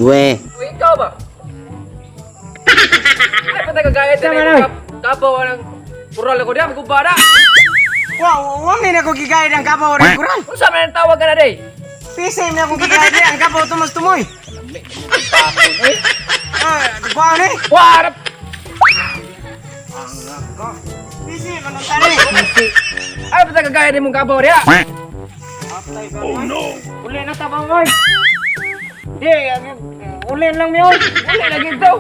Weh. Ikaw ba? Ay, patay kagaya din yung kabaw ng kural ako diyan, magubara. Wow, wami na ko gigaya ng kabaw rin kural. Kung saan man ang tawag ka na day? Pisim na ko gigaya din ang kabaw tumoy. Eh? Wow ni. Warap! Pisim anong tari? Ay, patay kagaya din mong kabaw diyan. Oh no. Uli na tabang moy. Di, uli lang mi oy. Uli lagi ito. No.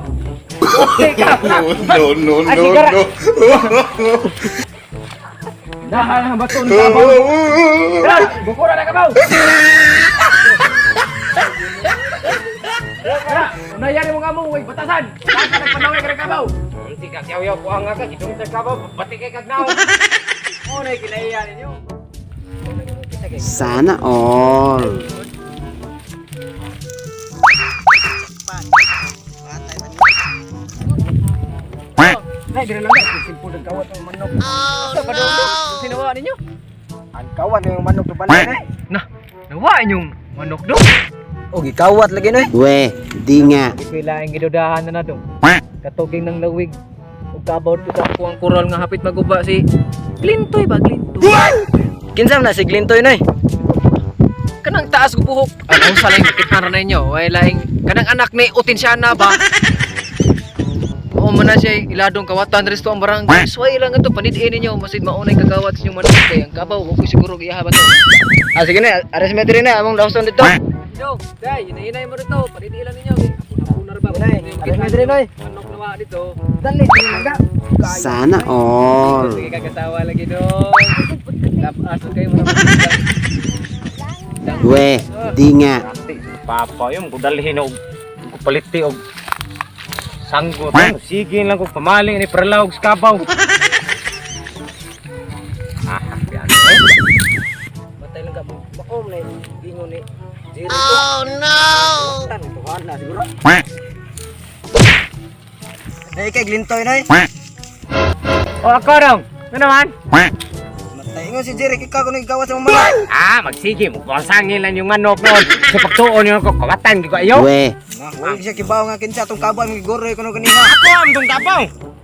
Dahan ang bato ng kabaw. Tara, bukura na kabaw. Tara, unayari mo nga mo, huwag batasan. Saan ka nagpanaway ka ng kabaw? Hindi ka siyaw-yaw po ang nga ka, itong sa kabaw, pati kay kagnaw. Unay, kinaiyan ninyo. Sana all. Ay, gano'n lang guys, simple ng kawat ng manok. Oh no! Sinawa ninyo? Ang kawan yung manok to pala eh. Nawaan yung manok do. O gikawat lagi noy. Weh, di nga. Pila ang gidudahan na to. Katuging ng lawig. Ug kabaw to sa kuwang kural nga hapit maguba si Glintoy ba, Glintoy? Kinsam na si Glintoy noy. Kanang taas ko buhok. Ano sa laing kitara na ninyo? Way laing kanang anak ni Utinsyana ba? Oo man na siya iladong kawatan resto ang barangay. Sway lang ito panidiin ninyo masid maunay kagawat sa inyong manok kay ang kabaw ko siguro giyahaban to. Ah sige na, ares mo diri na among lawson dito. Yo, day, hinay mo rito. Panidiin lang ninyo. Una ba? Nay, ares mo diri noy. Manok nawa dito. Dali, langga. Sana all. Sige kagatawa lagi dong. Tapas kayo mo. Weh, di nga. Papa yung kudalhin og kupaliti og sanggot. Sige lang ko pamaling ni pralawg sa kabaw. Yan. Patay lang ka maom na ingon ni. Oh no. Tan tuhan na siguro. Nay kay Glintoy noy. O ako dong. Ano naman? Matay ingon si Jerry kika ko naggawas sa manok. Magsige mo. Pasangin lang yung manok noon. Sa pagtuon yung kawatan ko ayo. Weh, Wala siya kibaw nga kinsa tong kabaw mi goroy kuno kanina. Ako am tong kabaw.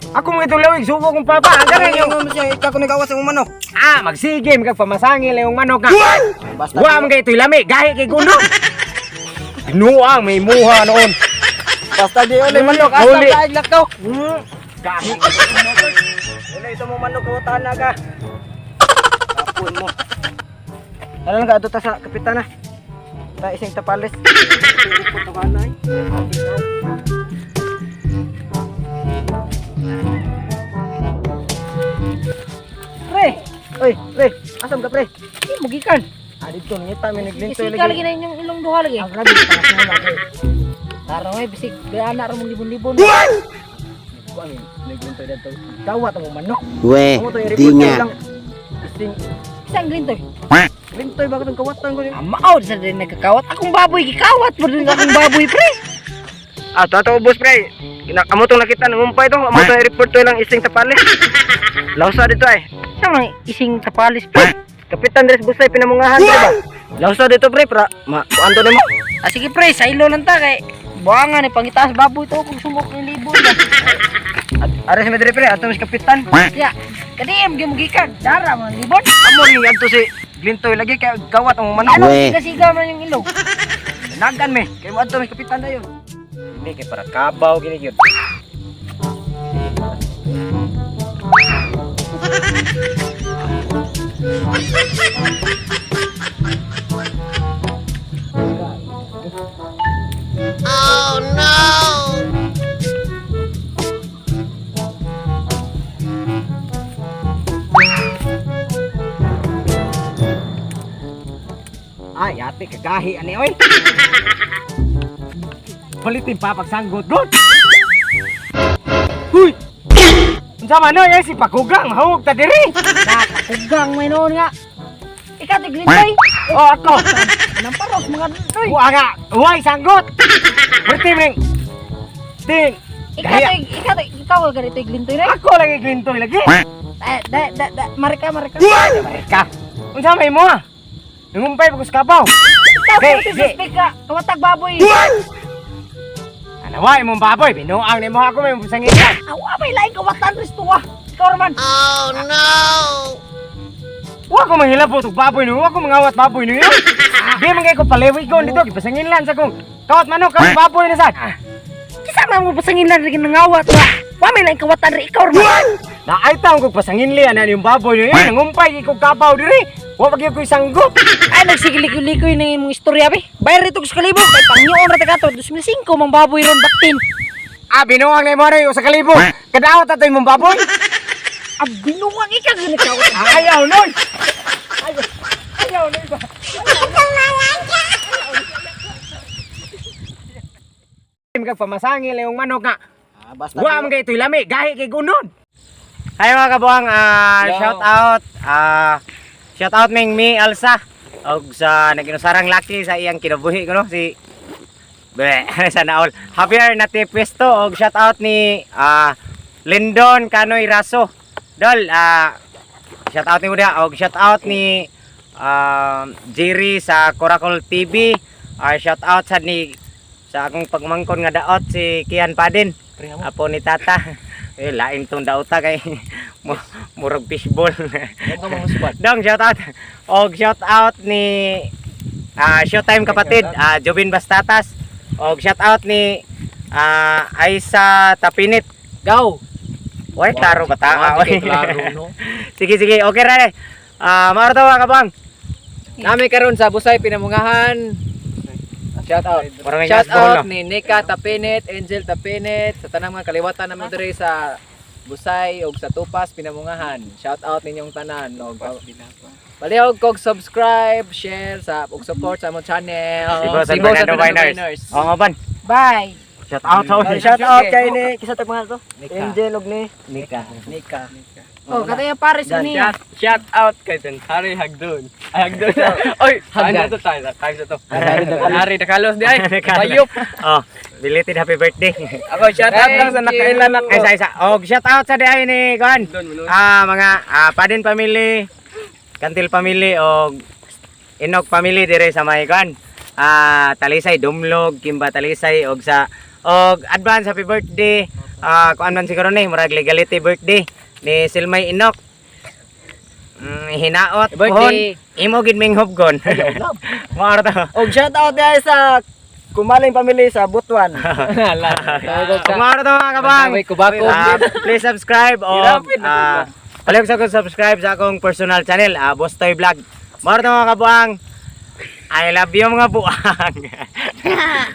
Ako mo itong lawig suko kong papa. Ang ganun yung Ingon siya ika ko naggawas sa manok. magsige mo kag pamasangin lang yung manok nga. Basta Wa man kay ito'y lami. Gahi kay gundo. Tinuang may muha noon. basta di uli manok Uli. asa kaig lakaw. Gahi. Wala ito mo manok kawatan na ka. Kapon mo. Alam ka ato ta sa kapitana. Ta ising tapalis. Ipot to kanay. Pre, oy, pre, asam ka pre? Mugikan. Dito ngita mi naglintoy Isika lagi na inyong ilong duha lagi. Ang grabe pa sa mga pre. Tara may bisik ana ra mong libon-libon. Ko ang naglintoy dito. Kawat ang manok. weh, Amo to di i-report nga. lang. Ising Isang glintoy. lintoy ba ng kawatan ko ni? Maod sa din nagkakawat. Akong baboy gikawat mo din akong baboy pre. Tato ubos pre. Amo tong nakita nangumpay to. Amo to i-report to lang ising tapalis. Lausa dito ay. Sama ising tapalis pre. Kapitan Dres Busay pinamungahan ba? Lausa dito pre para kuanto nimo. Sige pre, sailo lang ta kay buangan ni pangitaas baboy to kung sumok ng libon ba. Ares mi diri pre ato mis kapitan. Ya, kadi gyud mugikan. Dara man libon. Amo ni adto si Glintoy lagi kay gawat ang manok. Ano Weh. siga man yung ilong. Nagan mi kay mo adto mis kapitan dayon. Hindi kay para kabaw gini gyud. yate kagahi ani oy. Palitin pa pagsanggot, good. Huy. Unsa man no, si Pakugang mahug ta diri. Kugang may noon nga. Ikaw tiglintoy. Oh, ako. Anong paros mga doy. Wa nga, huwag sanggot. Berti ming. Ting. Ikaw ka ganito iglintoy rin. Ako lagi glintoy lagi. Marika. Ka. Unsa may mo? Nangumpay pagkus kabaw. Ikaw Hey, ka suspect ka. Kawatag baboy. Ano wa imong baboy? Binuang nimo ako may sangitan. Awa may lain kawatan resto wa. Ikaw man. Oh no! Wa ko manghilabot og baboy niyo, wa ko mangawat baboy niyo. Di man kay ko palewi ko dito gipasangin lang sa kong kawat manok kawat baboy na sad. Kisa na mo pasangin na rin nangawat wa. Wa may lain kawatan rin ikaw man. Na ay taon kog pasangin li ana yung baboy niyo. Nangumpay kog kabaw diri. Wa pagyo ko sanggop. Ay nagsigilikoy-likoy na imong istorya be. Bayar rito sa kalibo kay pangyoon ra ta kato 2005 mang baboy ron baktin. Ah, binuang na mo rin sa kalibo. Kadawat ato yung baboy. Ab binuwang ikaw ginikaw. Ayaw nun. Ayaw na iba. Kag pamasangil yung manok nga. Basta Wa man kay ito'y lami, gahi kay gunod. Hay mga kabuang, shout out ming mi Alsa og sa naginusarang laki sa iyang kinabuhi ko no si sana all. Javier Natipesto og shout out ni Lindon Kanoy Raso. Dol, shout out ni Uda og shout out ni Jerry sa Coracle TV. Shout out sa ni sa akong pagmangkon nga daot si Kian Padin. Apo ni Tata. Lain tong dauta kay murag fishball. Dong shout out. Og shout out ni Showtime kapatid, Jobin Bastatas. Og shout out ni Aisa Tapinit. Go. Oy, klaro bata. Oy. Sige, okay ra. Maro to mga kabang. Nami karon sa Busay Pinamungahan. Shout out. Shout out ni Nika Tapinit, Angel Tapinit, sa tanang mga kaliwatan naman diri sa Busay ug sa Tupas Pinamungahan. Shout out ninyong tanan og palihog kog subscribe, share sa ug support sa among channel. Sibo sa Fernando Winers. Oo ban. Bye. Shout out. Shout out kay ni kisa tag mga to. Angel og ni Nika. Oh, kataya pares ni. Shout out kay Hari Hagdon. Hagdon. Oy, ano to tayo? Time to. Hari Dakalos di ay. Bayop. Oh, belated happy birthday. Ako shout out lang sa nakailan ako. Isa. Og shout out sa diay ni Kuan. Mga Padin family, Kantil family og Inog family dire sa may Kuan. Talisay Dumlog, Kimba Talisay og advance happy birthday. Kuan man siguro ni murag legality birthday ni Silmay Inok. Hinaot Birthday. Imo gid ming hubgon. Mao to. Og shout out guys sa Kumaling family sa Butuan. Mao to mga kabang. May kubako. Please subscribe o palihog sa akong subscribe sa akong personal channel, Boss Toy Vlog. Mao to mga kabang. I love you mga buang.